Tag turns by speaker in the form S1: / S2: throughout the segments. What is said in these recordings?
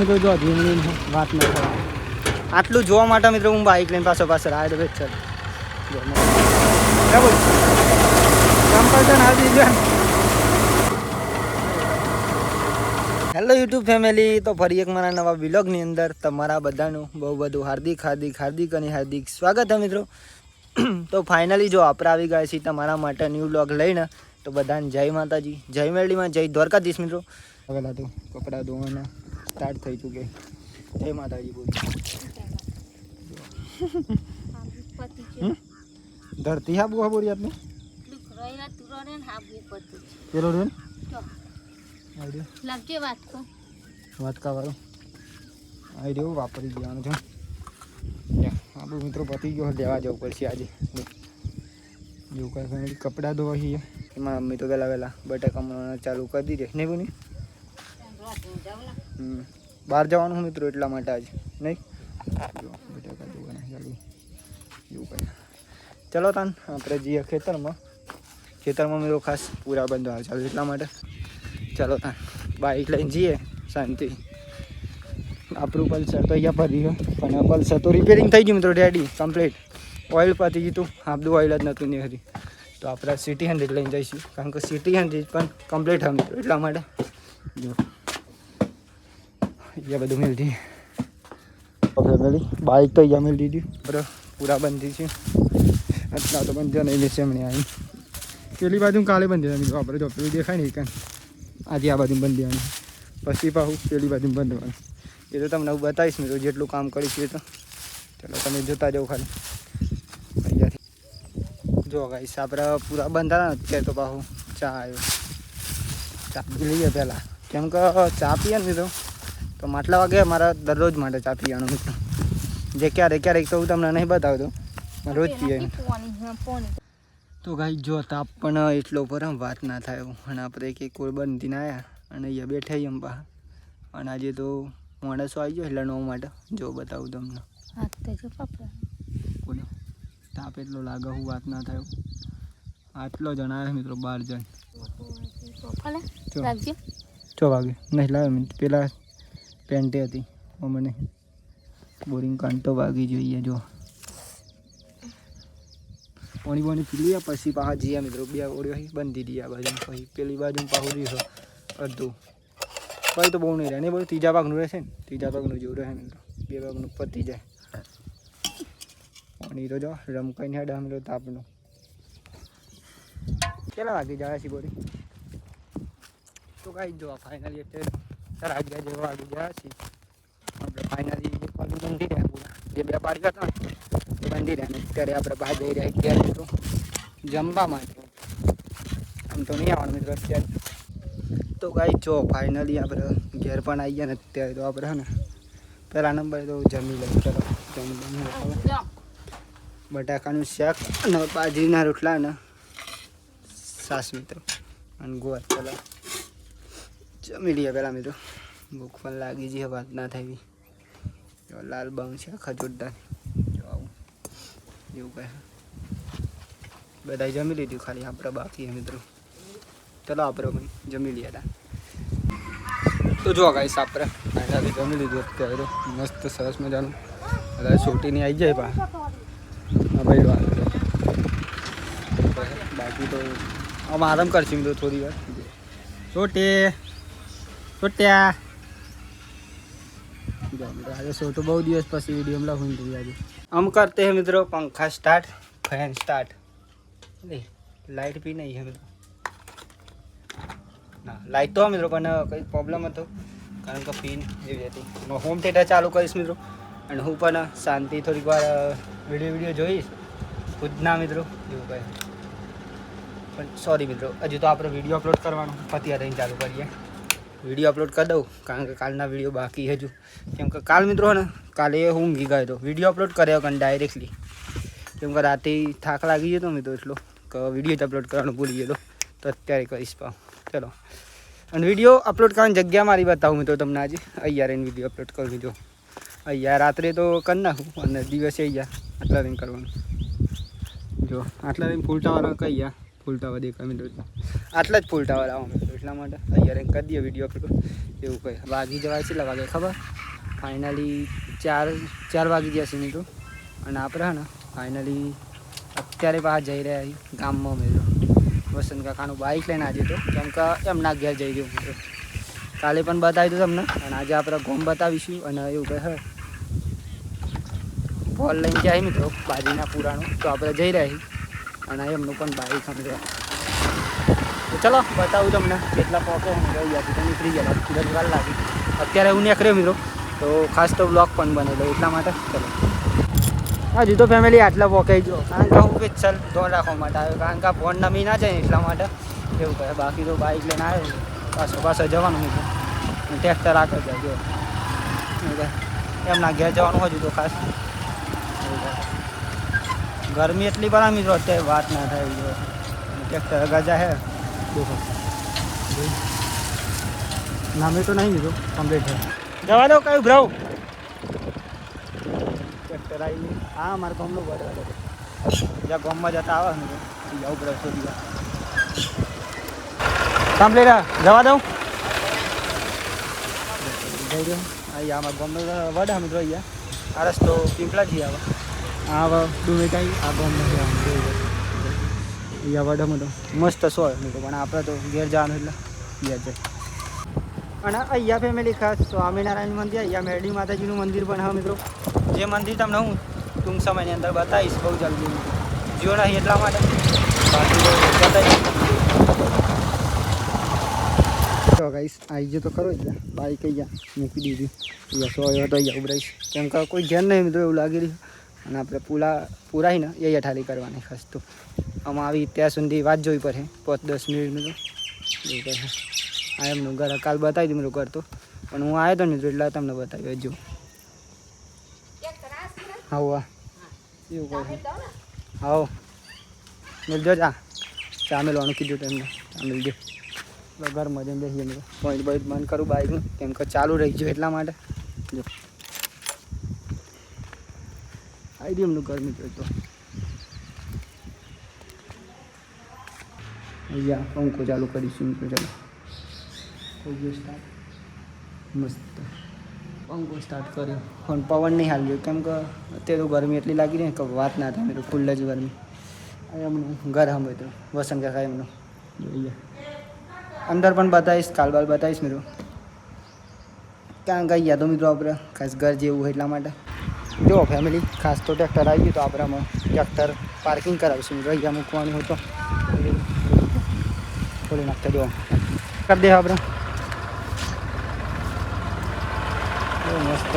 S1: મિત્રો જો ધીમણી વાત ના થાય આટલું જોવા માટે મિત્રો હું બાઇક લઈને પાછો આવ્યો તો ચાલ બરાબર કમ્પલસન આવી જાય. હેલો યુટ્યુબ ફેમિલી, તો ફરી એક મારા નવા વ્લોગની અંદર તમારા બધાનું બહુ બધું હાર્દિક અને હાર્દિક સ્વાગત છે મિત્રો. તો ફાઇનલી જો આપણે આવી ગયા છીએ તમારા માટે ન્યૂ વ્લોગ લઈને. તો બધાને જય માતાજી, જય મેરડીમાં, જય દ્વારકાધીશ મિત્રો. હવે તો કપડાં ધોવાના સ્ટાર્ટ થઈ ચૂકે. જય માતાજી બોલ. ધરતી હા બુआ बोरी आपने चलो रेन
S2: લાગજે
S1: વાત કા વાળો આવી રહ્યો વાપરી દેવાનું છે. આપણું મિત્રો પતી ગયો લેવા જવું પડશે આજે. જેવું કાંઈ ફેમિલી કપડાં ધોવા છીએ એમાં મમ્મી તો વહેલા બટાકા મળવાના ચાલુ કરી દીધે નહીં બોની. બહાર જવાનું હું મિત્રો એટલા માટે આજે નહીં બટાકા ધોવાના ચાલુ એવું કાંઈ. ચલો તાન આપણે જઈએ ખેતરમાં મિત્રો ખાસ પૂરા બંધ આવે ચાલુ એટલા માટે. ચલો તાન બાઇક લઈને જઈએ શાંતિ. આપણું પલ્સર તો અહીંયા ફરી ગયો પણ પલ્સર તો રિપેરિંગ થઈ ગયું મિત્રો રેડી કમ્પ્લીટ. ઓઇલ પતી ગયું હતું, આપણું ઓઇલ જ નહોતું નહીં હતી. તો આપણે સિટી 100 લઈને જઈશું કારણ કે સિટી 100 પણ કમ્પ્લીટ હા મિત્રો એટલા માટે. જો અહીંયા બધું મિલતી ફેમિલી બાઇક તો અહીંયા મિલી દીધું બરાબર પૂરા બંધી છે. એટલા તો બંધ નહીં બેસે હમણાં આવી પેલી બાજુ કાલે બંધ મિત્રો આપણે જો પેલું દેખાય નહીં કાંઈ આજે આ બાજુ બંધ દેવાનું પછી પાછું પેલી બાજુ બંધવાનું. એ તો તમને હું બતાવીશ મિત્રો જેટલું કામ કરીશું એ તો. ચાલો તમે જોતા જાઓ ખાલી અહીંયાથી. જો ગાઈસ આપણે પૂરા બંધાના અત્યારે તો પાછું ચા આવ્યો. ચા પી લઈએ પહેલાં કેમ કે ચા પીએ ને મિત્રો તો માટલા વાગે મારા દરરોજ માટે ચા પીવાનો મિત્રો. જે ક્યારેક તો હું તમને નહીં બતાવતો રોજ પીએ. તો ગાઈસ જો તાપ પણ એટલો પર વાત ના થાય અને આપણે એક કોરબંધીને આવ્યા અને અહીંયા બેઠા એમ પા. અને આજે તો માણસો આવી ગયો એટલે નવ માટે જો બતાવું તમને. બોલો તાપ એટલો લાગે હું વાત ના થાય. આટલો જણ આવ્યો મિત્રો 12 જણ. ચો વાગે નહીં લાવે પેલા પેન્ટે હતી મને બોરિંગ કાંટો વાગી જોઈએ. જો પાણી પી લઈએ પછી પાછા જઈએ મિત્રો. 2 ઓળીઓ બંધી દઈએ આ બાજુ પછી પેલી બાજુ પાછું રહ્યું અડધું પછી તો બહુ નહીં રહે નહીં બધું ત્રીજા ભાગનું રહેશે ને ત્રીજા ભાગનું જેવું રહે મિત્રો. 2 ભાગનું પતી જાય. પાણી તો જો રમકાઈને હેડા મિત્રો તાપનું. કેટલા વાગી જાય છે બોરી તો કાંઈ જો ફાઇનલી અત્યારે 4 જેવા વાગી ગયા છે. આપણે ફાઇનલી એક બાજુ બંધી રહ્યા પૂરા જે 2 બારી હતા ને બંધી રહ્યા ને અત્યારે આપણે બહાર જઈ રહ્યા અત્યારે મિત્રો જમવા માટે. આમ તો નહીં આવવાનું મિત્રો અત્યારે તો કાંઈ જો ફાઇનલી આપણે ઘેર પણ આવી ગયા ને અત્યારે તો આપણે હે ને પહેલા નંબર તો જમી લઈએ. ચલો જમી બટાકાનું શાક અને બાજરીના રોટલા ને સાસ મિત્રો અને ગોળ. ચલો જમી લઈએ પહેલાં મિત્રો. ભૂખ પણ લાગી છે વાત ના થઈ. લાલ બાંગ છે ખજૂરદાર જો આવું એવું કહે. બધાએ જમી લીધું ખાલી આપણે બાકી છે મિત્રો. ચલો આપણે જમી લઈએ હતા. તો જો ગાઈસ આપણે ફાઇનલી જમી લીધું અત્યારે તો મસ્ત સરસ મજાનું. બધા છોટીની આવી જાય પા ભાઈ બાકી તો આમ આરામ કરશું મિત્રો થોડી વાર. છોટ્યા આજે છોટું બહુ દિવસ પછી વિડીયો લાવું तो आज हम करते हैं मित्रों पंखा स्टार्ट फैन स्टार्ट. लाइट भी नहीं है मित्रों ना लाइट तो मित्रों પણ કંઈ પ્રોબ્લેમ હતો કારણ કે પિન એવી હતી. હોમ થિયેટર ચાલુ કરીશ મિત્રો અને હું પણ શાંતિ થોડીક વાર વિડીયો જોઈશ ખુદના મિત્રો એવું કહે. પણ સોરી મિત્રો હજુ તો આપણે વિડીયો અપલોડ કરવાનું પત્યા રહીને ચાલુ કરીએ. વિડીયો અપલોડ કરી દઉં કારણ કે કાલના વિડીયો બાકી હજુ. કેમ કે કાલ મિત્રો ને કાલે હું ઊંઘી ગયો હતો વિડીયો અપલોડ કર્યો કારણ ડાયરેક્ટલી કેમ કે રાતે થાક લાગી ગયો હતો મિત્રો એટલો કે વિડીયો જ અપલોડ કરવાનું ભૂલી ગયો તો અત્યારે કરીશ પાઉં. ચલો અને વિડીયો અપલોડ કરવાની જગ્યા મારી બતાવું મિત્રો તમને. આજે અહીંયા રહીને વિડીયો અપલોડ કરું જો અહીંયા રાત્રે તો કરી નાખું અને દિવસે અહીંયા આટલા રહીને કરવાનું. જો આટલા રહીને ફૂલ ટાવર કઈ ફૂલ ટાવર દેખાય મિત્રો આટલા જ ફૂલ ટાવર આવો મિત્રો. એટલા માટે અહીંયા રેન્ક કરી દઈએ વિડીયો આપણો એવું કંઈ વાગી જવાય છે. એટલે વાગે ખબર ફાઇનલી 4 વાગી જશે મિત્રો. અને આપણે હે ને ફાઇનલી અત્યારે બહાર જઈ રહ્યા છીએ ગામમાં મિત્રો. વસંત કાકાનું બાઇક લઈને આજે તો કેમ કે એમના ઘેર જઈ રહ્યું મિત્રો. કાલે પણ બતાવી દઉં તમને અને આજે આપણે ગોમ બતાવીશું. અને એવું કહે હે બોલ લઈને જાય મિત્રો બાજરીના પુરાણું તો આપણે જઈ રહ્યા છીએ. અને એમનું પણ બાઇક સમજો તો ચલો બતાવું તમને કેટલા પોકે ગયા તો નીકળી ગયા ખૂબ જ વાર લાગી. અત્યારે હું નીકળ્યો મિત્રો તો ખાસ તો બ્લોગ પણ બનેલો એટલા માટે. ચલો હજુ તો ફેમિલી આટલા પોકાઈ જો કારણ કે હું પિક્ચર ધોન રાખવા માટે આવ્યો કારણ કે ફોન નમી ના જાય એટલા માટે એવું કહે. બાકી તો બાઇક લઈને આવ્યો પાછો જવાનું મિત્રો. ટ્રેક્ટર આગળ જાય જો એમના ઘેર જવાનું હજુ તો ખાસ. ગરમી એટલી બરાબર મિત્રો અત્યારે વાત ના થાય જો ટ્રેક્ટર આગળ જાય દેખો નામે તો નહીં મિત્રો કમ્પ્લીટ છે. જવા દો કયું બ્રાઉ ટ્રેક્ટર આવી હા મારે ગામનું બરાબર જ્યાં ગામમાં જતા આવે ને જાઉં બ્રાઉ છોડી જાય કમ્પ્લીટ જવા દઉં જઈ રહ્યો અહીંયા આમાં ગામનો વડા મિત્રો અહીંયા આ રસ્તો પીપળા જઈ આવે આ ડુમેટાઈ આ ગામમાં અહીંયા વડામાં તો મસ્ત સોય મિત્રો. પણ આપણે તો ઘેર જવાનું એટલે ઘેર જાય. અને અહીંયા ફેમિલી ખાસ સ્વામિનારાયણ મંદિર અહીંયા મેરડી માતાજીનું મંદિર પણ હા મિત્રો. જે મંદિર તમને હું ટૂંક સમયની અંદર બતાવીશ બહુ જલ્દી જીઓ નહીં એટલા માટે બાકી તો બતાવીશ. તો ગાઈસ આવી ગયો તો ખરો એટલે બાઈક અહીંયા મૂકી દીધી અહીંયા સો તો અહીંયા ઉભરાઈશ કેમ કે કોઈ ઘેર નહીં મિત્રો એવું લાગી રહ્યું. અને આપણે પૂરાઈને એ ઠાલી કરવાની ખાસ તો આમાં આવી ત્યાં સુધી વાત જોઈ પડે 5-10 મિનિટ મિત્રો એવું કહે. આ એમનું ઘર કાલ બતાવી દઉં મિત્રો કરતો પણ હું આવ્યો હતો મિત્રો એટલે તમને બતાવ્યો હજુ હા એવું કહે હા મિલજો ચા મેળવાનું કીધું તેમને ચા મિલજો ઘરમાં જઈને બેસીએ મિત્રો. પોઈન્ટ બંધ કરું બાઇકનું કેમ કે ચાલુ રહી ગયું એટલા માટે જો આવી દઉં એમનું ઘર મિત્રો. તો અહીંયા પંખો ચાલુ કરીશું મિત્રો. ચાલો થઈ ગયો સ્ટાર્ટ મસ્ત પંખો સ્ટાર્ટ કર્યો પણ પવન નહીં હાલ્યો કેમ કે અત્યારે તો ગરમી એટલી લાગી રહી કે વાત ના થાય મિત્રો. ફૂલ જ ગરમી. એમનું ઘર હમ મિત્રો વસંત કાકા એમનું જોઈએ અંદર પણ બતાવીશ કાલ બાલ બતાવીશ મિત્રો. ક્યાં ગયા તો મિત્રો આપણે ખાસ ઘર જેવું હોય એટલા માટે જો ફેમિલી ખાસ તો ટ્રેક્ટર આવી ગયું તો આપણે આમાં ટ્રેક્ટર પાર્કિંગ કરાવીશું મિત્રો. અહીંયા મૂકવાનું હોય તો ખોલી નાખતા જો કરી દે આપણે મસ્ત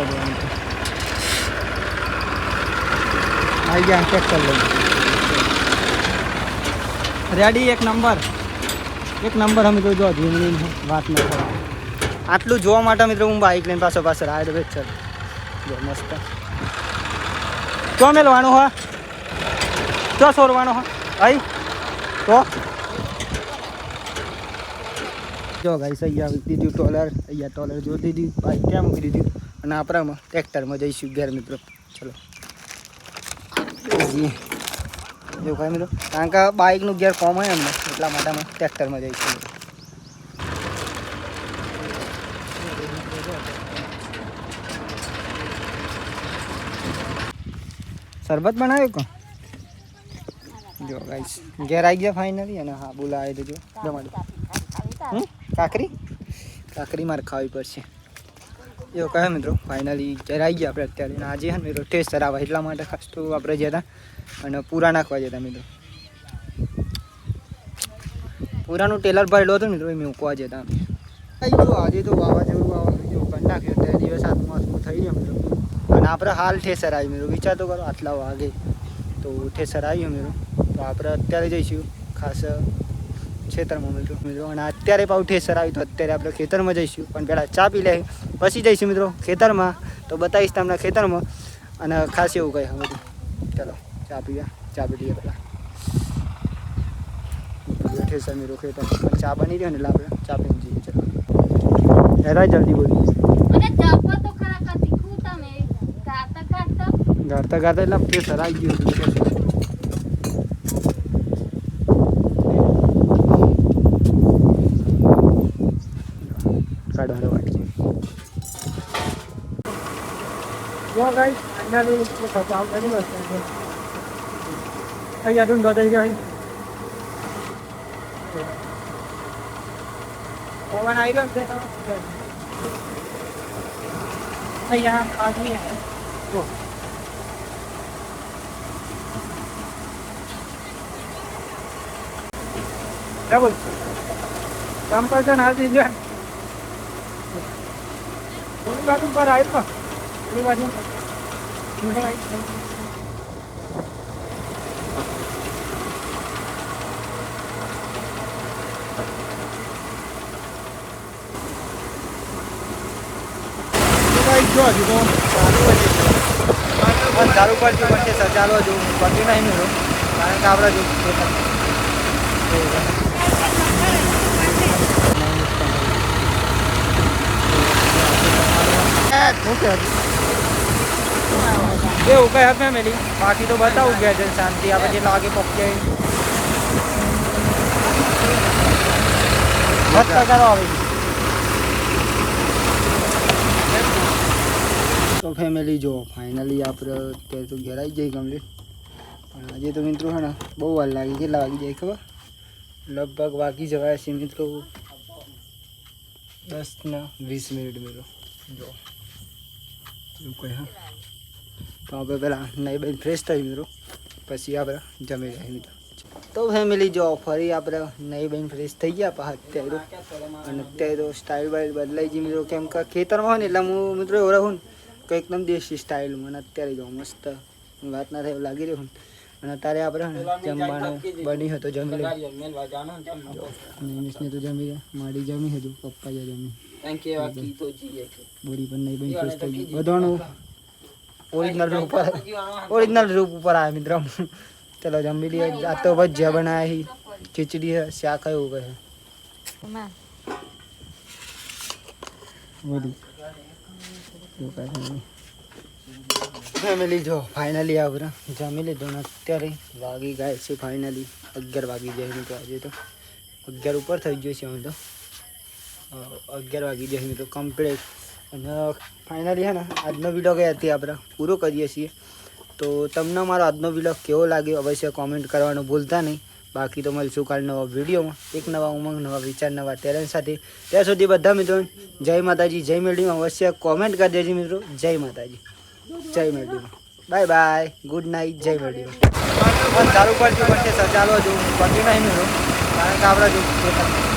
S1: આવી ગયા ટ્રેક્ટર લઈ રેડી એક નંબર અમે તો જો ધીમની વાત ન કરો. આટલું જોવા માટે મિત્રો હું બાઇક લઈને પાછળ આવ્યો વેચ ચાલ જો મસ્ત ચો મેલવાનું હા ચો સોરવાનો હા ભાઈ તો જો ગાઈસ અહીંયા દીધું ટોલર અહીંયા ટોલર જો દીધી બાઇક ત્યાં મૂકી દીધું અને આપણામાં ટ્રેક્ટરમાં જઈશું ઘેર મિત્રો. ચલો એવું કાંઈ મિત્રો કારણ કે બાઇકનું ગેર કોમ હોય એમને એટલા માટે અમે ટ્રેક્ટરમાં જઈશું. શરબત બનાવ્યો કો જો ગાઈસ ઘેર આવી ગયા ફાઇનલી. અને હા બોલાવી દેજો જમાડી કાકરી મારે ખાવી પડશે એવું કહે મિત્રો. ફાઇનલી ઘેર આવી ગયા આપણે અત્યારે. અને આજે મિત્રો ટેસ્ટ કરાવવા એટલા માટે ખાસ તો આપણે જતા અને પૂરા નાખવા જતા મિત્રો. પૂરાનું ટેલર ભરેલો હતો મિત્રો એ મૂકવા જતા અમે આવી ગયો. આજે તો વાવાઝોડું કરી નાખ્યું તે દિવસ આત્માત્મું થઈ ગયો મિત્રો. અને આપણે હાલ ઠેસર આવી મિત્રો. વિચાર તો કરો આટલા વાગે તો ઠેસર આવ્યું મિત્રો. તો આપણે અત્યારે જઈશું ખાસ ખેતરમાં મિત્રો. અને અત્યારે પાછું ઠેસર આવ્યું તો અત્યારે આપણે ખેતરમાં જઈશું પણ પહેલાં ચા પી લે પછી જઈશું મિત્રો ખેતરમાં. તો બતાવીશ તમને ખેતરમાં અને ખાસ એવું કહે બધું. ચાલો ચા પી લઈએ પહેલાં ઠેસર મિત્રો ખેતર ચા બની રહ્યો ને એટલે આપણે ચા પીને જઈએ. ચાલો હેરાય જલ્દી બોલી ગાતા એટલે ઠેસર આવી ગયું હતું.
S2: જો ગાઈસ ફાઇનલી સજાવ કરી બસ અહીંયા તું ગોતે ગઈ પવન આવી ગયો છે અહીંયા આદમી જો ડબલ કામ કરજો ને હાથી જાય ઓલી બાજુ પર આવ્યો ઓલી બાજુ
S1: ચાલુ કરજો પડશે સર ચાલુ હજુ પતી નહીં મેળો કારણ કે આપણે એવું કઈ હક મેલી બાકી તો બતાવું ગયા છે શાંતિ આપણે જેટલા આગે પહોંચી કરો આવે તો ફેમિલી જો ફાઇનલી આપણે અત્યારે તો ઘેર આવી જઈએ કમ્પ્લીટ પણ આજે તો મિત્રો હે ને બહુ વાર લાગી કેટલા વાગી જાય ખબર લગભગ વાગી જવાય છે મિત્રો 10 ને 20 મિનિટ મિત્રો જો એવું કંઈ હા તો આપણે પહેલાં નહીં બધી ફ્રેશ થઈ મિત્રો પછી આપણે જમી જાય મિત્રો તો ફેમિલી જો ફરી આપણે નહીં બધી ફ્રેશ થઈ ગયા પણ અત્યારે અને અત્યારે તો સ્ટાઇલ બાઇલ બદલાઈ ગઈ મિત્રો કેમ કે ખેતરમાં હોય ને એટલે હું મિત્રો એવો રહું ને કે એકદમ દેશી સ્ટાઇલ મને અત્યારે જો મસ્ત વાત ના થાય એવું લાગી રહ્યું અને અત્યારે આપણે જમવાનું બની હતો જમી લે તો જમી મારી જમી હજુ પપ્પા જમી બોડી પણ નહીં બની ફ્રેશ થઈ ગઈ બધાનું ઓરિજિનલ રૂપ ઉપર આવે મિત્રો ચલો જમી લઈએ આ તો ભજીયા બનાવી ખીચડી છે શાક એવું કહે ફેમિલી જો ફાઇનલી આપણે જમી લીધું ને અત્યારે વાગી ગયા છે ફાઇનલી 11 વાગી જાય મિત્રો આજે તો 11 ઉપર થઈ ગયો છે હું તો 11 વાગી જાય મિત્રો કમ્પ્લીટ અને ફાઇનલી હે ને આજનો વિડીયો અહીંયાથી આપણે પૂરો કરીએ છીએ તો તમને મારો આજનો વિડીયો કેવો લાગ્યો અવશ્ય કોમેન્ટ કરવાનું ભૂલતા નહીં બાકી તો મળીશું કાલ નવા વિડીયોમાં એક નવા ઉમંગ નવા વિચાર નવા ટેલેન્ટ સાથે ત્યાં સુધી બધા મિત્રો જય માતાજી જય મેલડીમાં અવશ્ય કોમેન્ટ કરી દેજો મિત્રો જય માતાજી જય મેલડીમાં બાય બાય ગુડ નાઇટ જય મેલડીમાં ચાલુ કરજો પડશે સર ચાલુ હજુ પતી નહીં મિત્રો કારણ કે આપણે